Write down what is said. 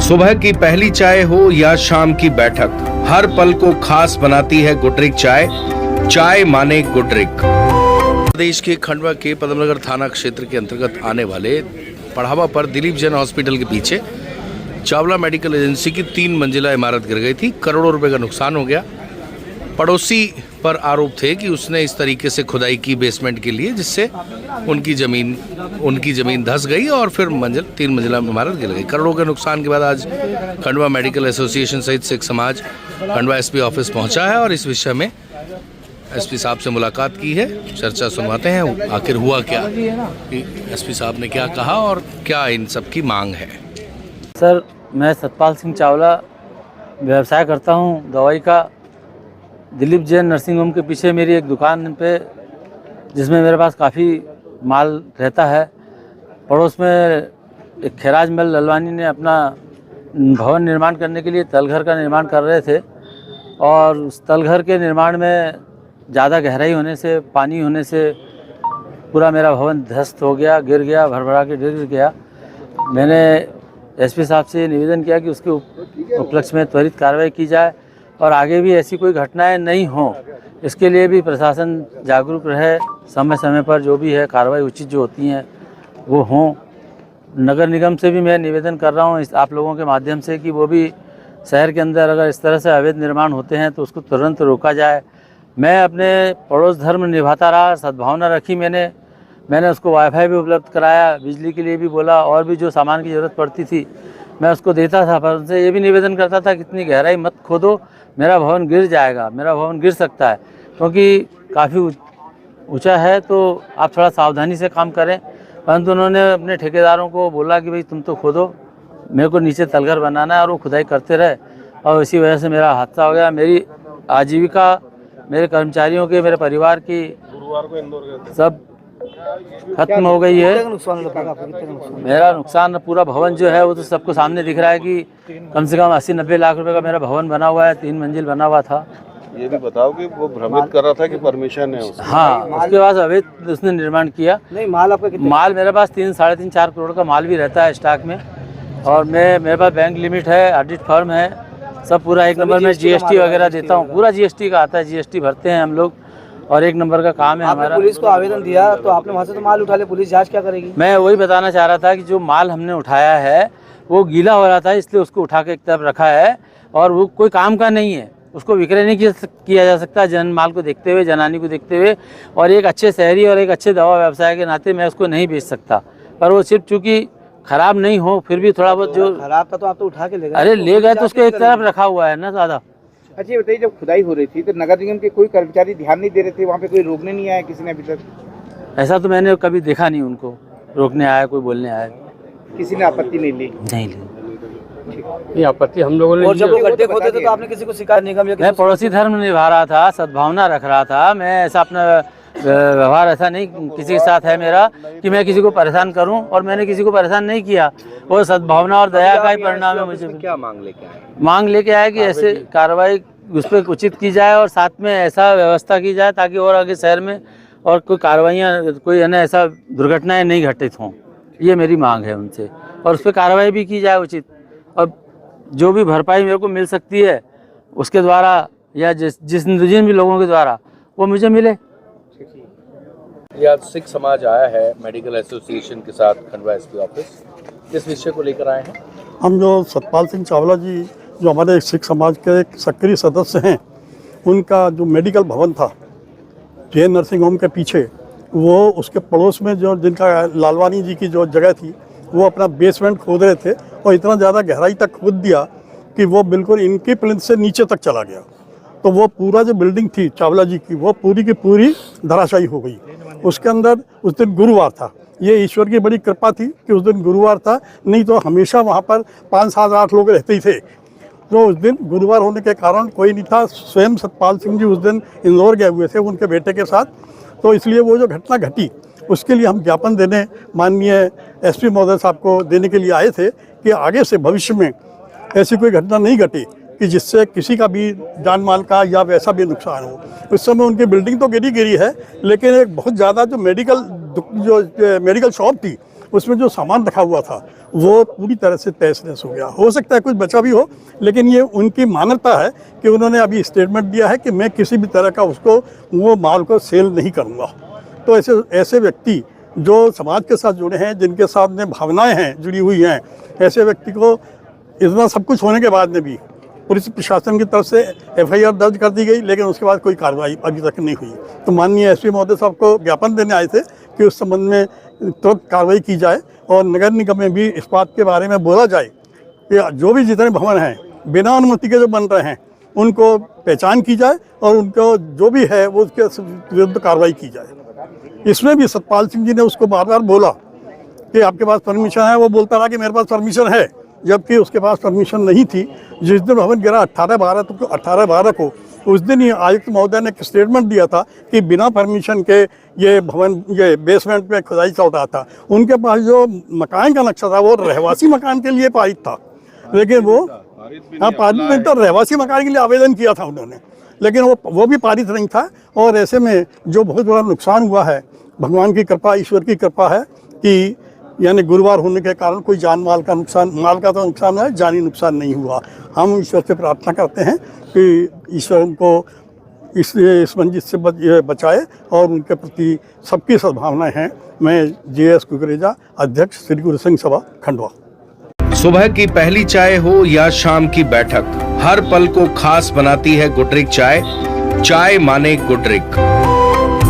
सुबह की पहली चाय हो या शाम की बैठक, हर पल को खास बनाती है गुडरिक चाय। चाय माने गुडरिक। प्रदेश के खंडवा के पद्मनगर थाना क्षेत्र के अंतर्गत आने वाले पढ़ावा पर दिलीप जैन हॉस्पिटल के पीछे चावला मेडिकल एजेंसी की 3 मंजिला इमारत गिर गई थी। करोड़ों रुपए का नुकसान हो गया। पड़ोसी पर आरोप थे कि उसने इस तरीके से खुदाई की बेसमेंट के लिए, जिससे उनकी ज़मीन धंस गई और फिर 3 मंजिला इमारत गिर गई। करोड़ों के नुकसान के बाद आज खंडवा मेडिकल एसोसिएशन सहित सिख समाज खंडवा एसपी ऑफिस पहुंचा है और इस विषय में एसपी साहब से मुलाकात की है। चर्चा सुनवाते हैं आखिर हुआ क्या, एसपी साहब ने क्या कहा और क्या इन सब की मांग है। सर, मैं सतपाल सिंह चावला व्यवसाय करता हूं दवाई का। दिलीप जैन नर्सिंग होम के पीछे मेरी एक दुकान पे, जिसमें मेरे पास काफ़ी माल रहता है। पड़ोस में एक खैराज मल ललवानी ने अपना भवन निर्माण करने के लिए तलघर का निर्माण कर रहे थे और उस तलघर के निर्माण में ज़्यादा गहराई होने से, पानी होने से पूरा मेरा भवन ध्वस्त हो गया, गिर गया, भरभरा के गिर गया। मैंने एसपी साहब से निवेदन किया कि उसके उपलक्ष्य में त्वरित कार्रवाई की जाए और आगे भी ऐसी कोई घटनाएं नहीं हों, इसके लिए भी प्रशासन जागरूक रहे। समय समय पर जो भी है कार्रवाई उचित जो होती हैं वो हों। नगर निगम से भी मैं निवेदन कर रहा हूं आप लोगों के माध्यम से कि वो भी शहर के अंदर अगर इस तरह से अवैध निर्माण होते हैं तो उसको तुरंत रोका जाए। मैं अपने पड़ोस धर्म निभाता रहा, सद्भावना रखी। मैंने उसको वाईफाई भी उपलब्ध कराया, बिजली के लिए भी बोला और भी जो सामान की ज़रूरत पड़ती थी मैं उसको देता था। पर उनसे ये भी निवेदन करता था कि इतनी गहराई मत खोदो, मेरा भवन गिर जाएगा, मेरा भवन गिर सकता है, क्योंकि काफ़ी ऊंचा है, तो आप थोड़ा सावधानी से काम करें। परंतु उन्होंने अपने ठेकेदारों को बोला कि भाई तुम तो खोदो, मेरे को नीचे तलघर बनाना है, और वो खुदाई करते रहे और इसी वजह से मेरा हादसा हो गया। मेरी आजीविका, मेरे कर्मचारियों के, मेरे परिवार की सब खत्म हो गई है। मेरा नुकसान पूरा भवन जो है वो तो सबको सामने दिख रहा है कि कम से कम 80-90 लाख रुपए का मेरा भवन बना हुआ है, 3 मंजिल बना हुआ था। ये भी बताओ कि वो भ्रमित कर रहा था कि परमिशन है उसका। हाँ, उसके बाद अवैध उसने निर्माण किया। नहीं, माल आपका कितना? माल मेरे पास 3-4.5 करोड़ का माल भी रहता है स्टॉक में, और मेरे पास बैंक लिमिट है, ऑडिट फर्म है, सब पूरा 1 नंबर में जीएसटी वगैरह देता हूँ। पूरा जीएसटी का आता है, जीएसटी भरते हैं हम लोग और 1 नंबर का काम है हमारा। पुलिस को आवेदन दिया तो आपने वहाँ से तो माल उठा ले, पुलिस जांच क्या करेगी? मैं वही बताना चाह रहा था कि जो माल हमने उठाया है वो गीला हो रहा था, इसलिए उसको उठा के एक तरफ रखा है और वो कोई काम का नहीं है, उसको विक्रय नहीं किया जा सकता जन माल को देखते हुए, जनानी को देखते हुए। और एक अच्छे शहरी और एक अच्छे दवा व्यवसाय के नाते मैं उसको नहीं बेच सकता, पर वो सिर्फ चूँकि खराब नहीं हो फिर भी थोड़ा बहुत जो खराब था तो आप तो उठा के ले गए। अरे ले गए तो उसको एक तरफ रखा हुआ है ना ज़्यादा। अच्छा, ये बताइए, जब खुदाई हो रही थी तो नगर निगम के कोई कर्मचारी ध्यान नहीं दे रहे थे, वहाँ पे कोई रोकने नहीं आया किसी ने अभी तक? ऐसा तो मैंने कभी देखा नहीं, उनको रोकने आया, कोई बोलने आया, किसी ने आपत्ति नहीं ली? नहीं ली। ये आपत्ति हम लोगों ने। और जब वो गड्ढे खोदे थे तो आपने किसी को शिकायत नहीं की? मैं पड़ोसी धर्म निभा रहा था, सद्भावना रख रहा था। मैं ऐसा अपना व्यवहार ऐसा नहीं किसी के साथ है मेरा कि मैं किसी को परेशान करूं, और मैंने किसी को परेशान नहीं किया। वो सद्भावना और दया का ही परिणाम है। मुझे क्या मांग लेके आए? मांग लेके आए कि ऐसे कार्रवाई उस पर उचित की जाए और साथ में ऐसा व्यवस्था की जाए ताकि और आगे शहर में और कोई कार्रवाइयाँ, कोई है ना ऐसा दुर्घटनाएं नहीं घटित हों। ये मेरी मांग है उनसे, और उस पर कार्रवाई भी की जाए उचित, और जो भी भरपाई मेरे को मिल सकती है उसके द्वारा या जिन भी लोगों के द्वारा वो मुझे मिले। आज सिख समाज आया है मेडिकल एसोसिएशन के साथ खंडवा एसपी ऑफिस, किस विषय को लेकर आए हैं? हम जो सतपाल सिंह चावला जी जो हमारे सिख समाज के एक सक्रिय सदस्य हैं, उनका जो मेडिकल भवन था जैन नर्सिंग होम के पीछे, वो उसके पड़ोस में जो जिनका लालवानी जी की जो जगह थी, वो अपना बेसमेंट खोद रहे थे और इतना ज़्यादा गहराई तक खोद दिया कि वो बिल्कुल इनकी प्लिंथ से नीचे तक चला गया। तो वो पूरा जो बिल्डिंग थी चावला जी की, वो पूरी की पूरी धराशायी हो गई। उसके अंदर उस दिन गुरुवार था, ये ईश्वर की बड़ी कृपा थी कि उस दिन गुरुवार था, नहीं तो हमेशा वहाँ पर 5, 7, 8 लोग रहते ही थे। तो उस दिन गुरुवार होने के कारण कोई नहीं था। स्वयं सतपाल सिंह जी उस दिन इंदौर गए हुए थे उनके बेटे के साथ, तो इसलिए वो जो घटना घटी उसके लिए हम ज्ञापन देने माननीय एसपी महोदय साहब को देने के लिए आए थे कि आगे से भविष्य में ऐसी कोई घटना नहीं घटी कि जिससे किसी का भी जान माल का या वैसा भी नुकसान हो। उस समय उनकी बिल्डिंग तो गिरी है, लेकिन एक बहुत ज़्यादा जो मेडिकल शॉप थी उसमें जो सामान रखा हुआ था वो पूरी तरह से तहस नहस हो गया। हो सकता है कुछ बचा भी हो, लेकिन ये उनकी मान्यता है कि उन्होंने अभी स्टेटमेंट दिया है कि मैं किसी भी तरह का उसको वो माल को सेल नहीं करूँगा। तो ऐसे व्यक्ति जो समाज के साथ जुड़े हैं, जिनके साथ में भावनाएं हैं जुड़ी हुई हैं, ऐसे व्यक्ति को इतना सब कुछ होने के बाद में भी पुलिस प्रशासन की तरफ से FIR दर्ज कर दी गई, लेकिन उसके बाद कोई कार्रवाई अभी तक नहीं हुई। तो माननीय SP महोदय साहब को ज्ञापन देने आए थे कि उस संबंध में तुरंत कार्रवाई की जाए और नगर निगम में भी इस बात के बारे में बोला जाए कि जो भी जितने भवन हैं बिना अनुमति के जो बन रहे हैं उनको पहचान की जाए और उनको जो भी है वो उसके विरुद्ध कार्रवाई की जाए। इसमें भी सतपाल सिंह जी ने उसको बार बार बोला कि आपके पास परमिशन है, वो बोलता रहा कि मेरे पास परमिशन है, जबकि उसके पास परमिशन नहीं थी। जिस दिन भवन गिरा 18/12 को उस दिन ही आयुक्त महोदय ने एक स्टेटमेंट दिया था कि बिना परमिशन के ये भवन ये बेसमेंट में खुदाई चल रहा था। उनके पास जो मकान का नक्शा था वो रहवासी मकान के लिए पारित था, लेकिन वो पारित तो रहवासी मकान के लिए आवेदन किया था उन्होंने, लेकिन वो भी पारित नहीं था। और ऐसे में जो बहुत बड़ा नुकसान हुआ है, भगवान की कृपा, ईश्वर की कृपा है कि यानी गुरुवार होने के कारण कोई जान माल का नुकसान, माल का तो नुकसान है, जानी नुकसान नहीं हुआ। हम ईश्वर से प्रार्थना करते हैं कि ईश्वर उनको इस मंजिल से बचाए और उनके प्रति सबकी सद्भावनाएं हैं। मैं JS कुकरेजा, अध्यक्ष श्री गुरु सिंह सभा खंडवा। सुबह की पहली चाय हो या शाम की बैठक, हर पल को खास बनाती है गुडरिक चाय। चाय माने गुडरिक।